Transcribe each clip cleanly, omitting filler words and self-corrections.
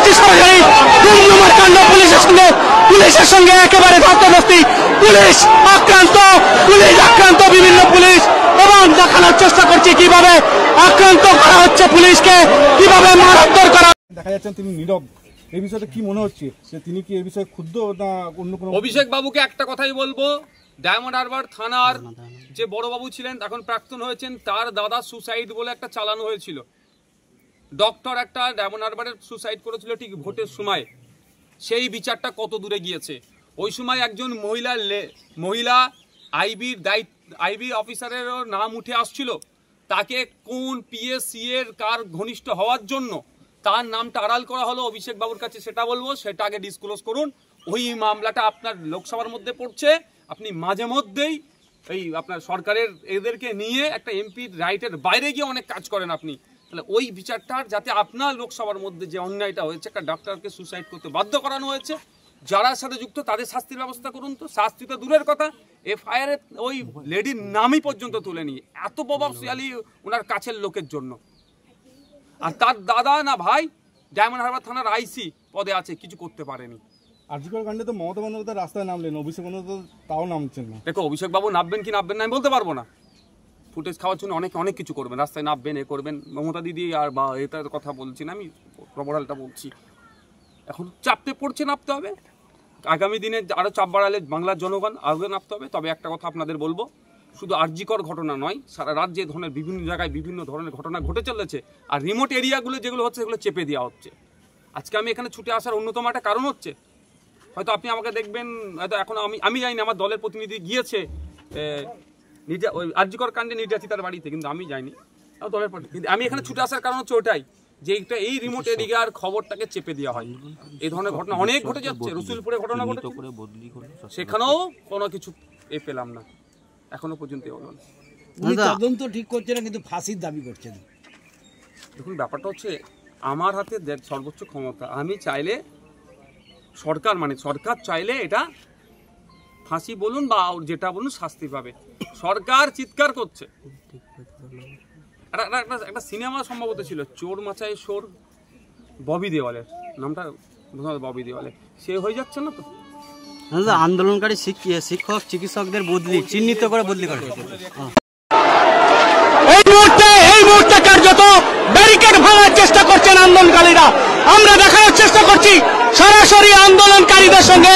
করছি সরকারি দুর্নীতির কাণ্ড পুলিশের সঙ্গে একেবারে ধস্তাধস্তি। পুলিশ আক্রান্ত বিভিন্ন পুলিশ, এবং দেখানোর চেষ্টা করছি কিভাবে আক্রান্ত করা হচ্ছে পুলিশকে, কিভাবে মারধর করা। দেখা যাচ্ছে তিনি নীরব, এই বিষয়টা কি মনে হচ্ছে যে তিনি কি এই বিষয়ে ক্ষুব্ধ না অন্য কোনো? অভিষেক বাবুকে একটা কথাই বলবো, ডায়মন্ড হারবার থানার যে বড়বাবু ছিলেন, এখন প্রাক্তন হয়েছেন, তার দাদা সুসাইড বলে একটা চালানো হয়েছিল। ডক্টর একটা ডায়মন্ড হারবারের সুসাইড করেছিল ঠিক ভোটের সময়। সেই বিচারটা কত দূরে গিয়েছে? ওই সময় একজন মহিলা আইবি অফিসারেরও নাম উঠে আসছিল। তাকে কোন পিএসসি এর কার ঘনিষ্ঠ হওয়ার জন্য তার নামটা আড়াল করা হলো অভিষেক বাবুর কাছে, সেটা বলবো, সেটা আগে ডিসক্লোজ করুন। ওই মামলাটা আপনার লোকসভার মধ্যে পড়ছে। আপনি মাঝে মধ্যেই এই আপনার সরকারের এদেরকে নিয়ে একটা এমপির রাইটের বাইরে গিয়ে অনেক কাজ করেন আপনি। তাহলে ওই বিচারটার যাতে আপনার লোকসভার মধ্যে যে অন্যায়টা হয়েছে, একটা ডাক্তারকে সুসাইড করতে বাধ্য করানো হয়েছে, যারা সাথে যুক্ত তাদের শাস্তির ব্যবস্থা করুন। তো শাস্তি তো দূরের কথা, এফআইআর ওই লেডির নামই পর্যন্ত তুলে নিয়ে এত প্রভাবশালী ওনার কাছের লোকের জন্য। আর তার দাদা না ভাই ডায়মন্ড হারবার থানার আইসি পদে আছে, কিছু করতে পারেনি। আরজিকর কাণ্ডে তো মমতা বন্দ্যোপাধ্যায় রাস্তায় নামলেন, অভিষেক বন্দ্যোপাধ্যায় তাও নামছেন না। দেখো, অভিষেক বাবু নামবেন কি নামবেন না আমি বলতে পারবো না। ফুটেজ খাওয়ার জন্য অনেক কিছু করবেন, রাস্তায় নামবেন, এ করবেন। মমতা দিদি আর বা এটার কথা বলছি না, আমি প্রবরালটা বলছি। এখন চাপতে পড়ছে, নামতে হবে। আগামী দিনে আরও চাপ বাড়ালে বাংলার জনগণ আগে নামতে হবে। তবে একটা কথা আপনাদের বলবো, শুধু আরজিকর ঘটনা নয়, সারা রাজ্যে ধরনের বিভিন্ন জায়গায় বিভিন্ন ধরনের ঘটনা ঘটে চলেছে। আর রিমোট এরিয়াগুলো যেগুলো হচ্ছে সেগুলো চেপে দেওয়া হচ্ছে। আজকে আমি এখানে ছুটে আসার অন্যতম একটা কারণ হচ্ছে, হয়তো আপনি আমাকে দেখবেন, হয়তো এখন আমি যাইনি, আমার দলের প্রতিনিধি গিয়েছে ওই আরজিকর কাণ্ডে নির্যাতিতার বাড়িতে, কিন্তু আমি যাইনি, দলের প্রতিনিধি। আমি এখানে ছুটে আসার কারণ হচ্ছে ওটাই, যে এই রিমোট এরিয়ার খবরটাকে চেপে দেওয়া হয়। এই ধরনের ঘটনা অনেক ঘটে যাচ্ছে। রসুলপুরে ঘটনা ঘটে, সেখানেও কোনো কিছু পেলাম না এখনো পর্যন্ত। তদন্ত ঠিক করছে না, কিন্তু ফাঁসির দাবি করছেন। দেখুন, ব্যাপারটা হচ্ছে আমার হাতে সর্বোচ্চ ক্ষমতা। আমি চাইলে সরকার চাইলে এটা ফাঁসি বলুন বা যেটা বলুন শাস্তি পাবে। সরকার চিৎকার করছে। একটা সিনেমা সম্ভবত ছিল, চোর মাচায় সোর, ববি দেওয়ালের নামটা, ববি দেওয়ালে, সে হয়ে যাচ্ছে না তো। আন্দোলনকারী শিক্ষক চিকিৎসকদের চিহ্নিত করে বদলি করে এই মুহূর্তে কার্যত ব্যারিকেড ভাঙার চেষ্টা করছেন আন্দোলনকারীরা। আমরা দেখানোর চেষ্টা করছি সরাসরি আন্দোলনকারীদের সঙ্গে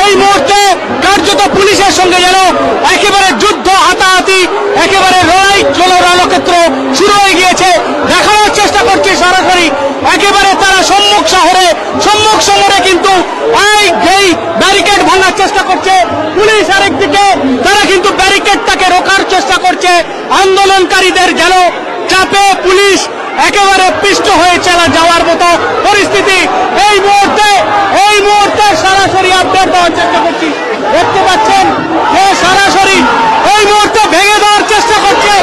এই মুহূর্তে কার্যত পুলিশের সঙ্গে যেন একেবারে যুদ্ধ, হাতাহাতি, একেবারে লড়াই রণক্ষেত্র শুরু হয়ে গিয়েছে। দেখানোর চেষ্টা করছি সরাসরি একেবারে তারা সম্মুখ শহরে কিন্তু এই ব্যারিকেড ভাঙার চেষ্টা করছে পুলিশ। আরেকদিকে তারা কিন্তু ব্যারিকেডটাকে রোখার চেষ্টা করছে। আন্দোলনকারীদের যেন চাপে পুলিশ একেবারে পিষ্ট হয়ে যাওয়ার মতো পরিস্থিতি। এই মুহূর্তে সরাসরি আপডেট দেওয়ার চেষ্টা করছি। দেখতে পাচ্ছেন যে সরাসরি এই মুহূর্তে ভেঙে দেওয়ার চেষ্টা করছে,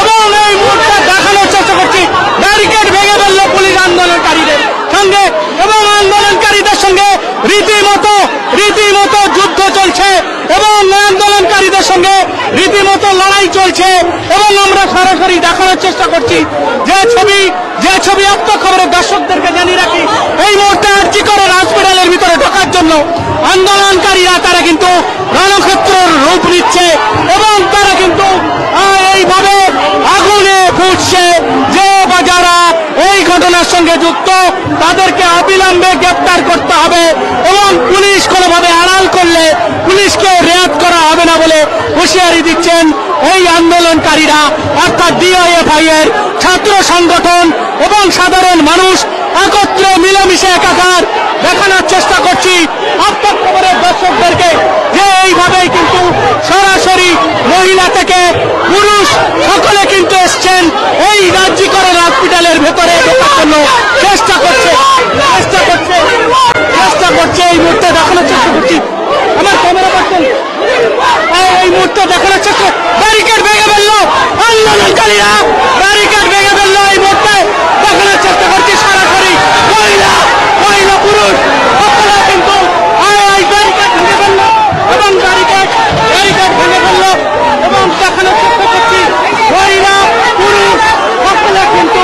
এবং এই মুহূর্তে দেখানোর চেষ্টা করছি ব্যারিকেড ভেঙে ফেলল পুলিশ আন্দোলনকারীদের সঙ্গে, এবং আন্দোলনকারীদের সঙ্গে রীতিমতো যুদ্ধ চলছে, এবং আন্দোলনকারীদের সঙ্গে রীতিমতো লড়াই চলছে। এবং আমরা সরাসরি দেখানোর চেষ্টা করছি যে ছবি আত্ম খবরের দর্শকদেরকে জানিয়ে রাখি, এই মুহূর্তে আরজিকরের হসপিটালের ভিতরে ঢোকার জন্য আন্দোলনকারীরা তারা কিন্তু রণক্ষেত্রের রূপ নিচ্ছে, এবং তারা কিন্তু এইভাবে আগুনে ফুটছে। যে বা যারা এই ঘটনার সঙ্গে যুক্ত তাদেরকে অবিলম্বে গ্রেপ্তার করতে হবে, এবং পুলিশ কোনোভাবে আড়াল করলে পুলিশকে রেয়াত করা হবে না বলে হুঁশিয়ারি দিচ্ছেন এই আন্দোলনকারীরা। অর্থাৎ ডিওএফআই এর ছাত্র সংগঠন এবং সাধারণ মানুষ একত্রে মিলেমিশে একাকার। দেখানোর চেষ্টা করছি আপনার খবরের দর্শকদেরকে যে এইভাবেই কিন্তু সরাসরি মহিলা থেকে পুরুষ সকলে কিন্তু এসছেন এই আরজিকরের হসপিটালের ভেতরে ঢোকার জন্য চেষ্টা করছে। এই মুহূর্তে দেখানোর চেষ্টা করছি, আমার ক্যামেরা পাচ্ছেন, এই মুহূর্তে দেখানোর চেষ্টা, ব্যারিকেড ভেঙে ফেললো আন্দোলনকারীরা, ব্যারিকেড ভেঙে ফেললো। এই মুহূর্তে দেখানোর চেষ্টা করছি সরাসরি মহিলা পুরুষ সকলে কিন্তু ব্যারিকেড ভেঙে ফেললো, এবং ব্যারিকেড ভেঙে ফেললো, এবং দেখানোর চেষ্টা করছি মহিলা পুরুষ সকলে কিন্তু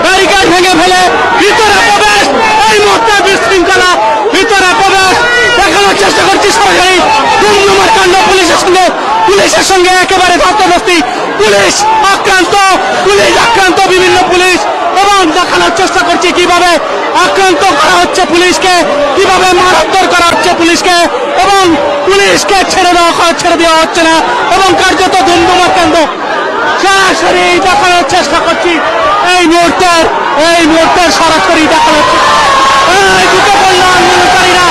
ব্যারিকেড ভেঙে ফেলে ভিতরে প্রবেশ এই মুহূর্তে পুলিশের সঙ্গে একেবারে ধস্তাধস্তি, পুলিশ আক্রান্ত বিভিন্ন পুলিশ, এবং দেখানোর চেষ্টা করছি কিভাবে আক্রান্ত করা হচ্ছে পুলিশকে, কিভাবে মারধর করা হচ্ছে পুলিশকে, এবং পুলিশকে ছেড়ে দেওয়া হচ্ছে না, এবং কার্যত ধুমধুমাকাণ্ড সরাসরি দেখানোর চেষ্টা করছি। এই মুহূর্তের সরাসরি দেখানো হচ্ছে। ঢুকে পড়লো আন্দোলনকারীরা।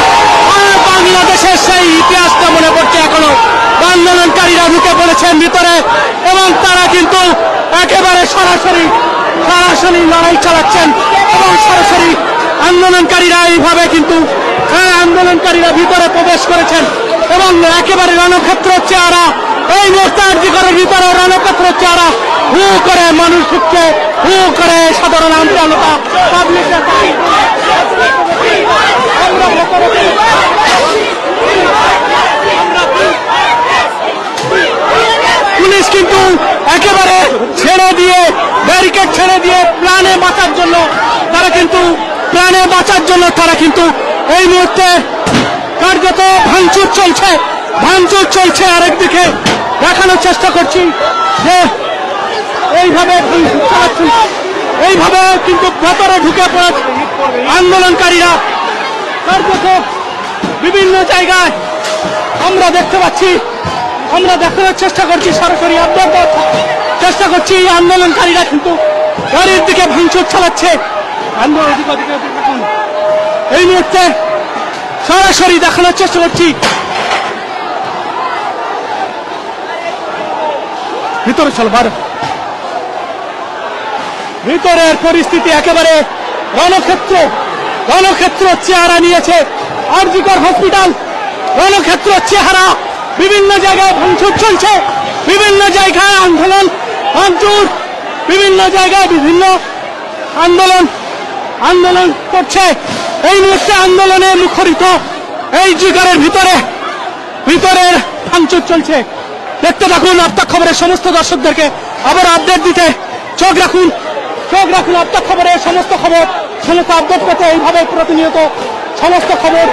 বাংলাদেশের সেই ইতিহাসটা মনে পড়ছে এখনো। আন্দোলনকারীরা ঢুকে পড়েছেন ভিতরে, এবং তারা কিন্তু একেবারে সরাসরি লড়াই চালাচ্ছেন, এবং সরাসরি আন্দোলনকারীরা এইভাবে কিন্তু আন্দোলনকারীরা ভিতরে প্রবেশ করেছেন, এবং একেবারে রণক্ষেত্র চেহারা এই মুহূর্তে আরজিকরের ভিতরে রণক্ষেত্র চেহারা। হু করে মানুষ ঢুকছে, হু করে সাধারণ জনতা পাবলিকের পুলিশ কিন্তু একেবারে ছেড়ে দিয়ে, ব্যারিকেড ছেড়ে দিয়ে প্রাণে বাঁচার জন্য তারা কিন্তু এই মুহূর্তে কার্যত ভাঙচুর চলছে। আরেকদিকে দেখানোর চেষ্টা করছি যে এইভাবে কিন্তু ভেতরে ঢুকে পড়েছে আন্দোলনকারীরা। কার্যত বিভিন্ন জায়গায় আমরা দেখতে পাচ্ছি, আমরা দেখানোর চেষ্টা করছি, সরাসরি আপডেট দেওয়ার চেষ্টা করছি। আন্দোলনকারীরা কিন্তু গাড়ির দিকে ভাঙচুর চালাচ্ছে। এই মুহূর্তে সরাসরি দেখানোর চেষ্টা করছি। ভিতরের পরিস্থিতি একেবারে রণক্ষেত্র চেহারা নিয়েছে আরজিকর হসপিটাল। রণক্ষেত্র চেহারা, বিভিন্ন জায়গায় ভাঙচুর চলছে, বিভিন্ন জায়গায় ভাঙচুর, বিভিন্ন জায়গায় বিভিন্ন আন্দোলন করছে। এই মুহূর্তে আন্দোলনে মুখরিত এই জিগারের ভিতরের ভাঙচুর চলছে। দেখতে থাকুন আপ্তাক খবরের সমস্ত দর্শকদেরকে আবার আপডেট দিতে চোখ রাখুন আপ্তাক খবরের সমস্ত আপডেট পেতে এইভাবে প্রতিনিয়ত সমস্ত খবর।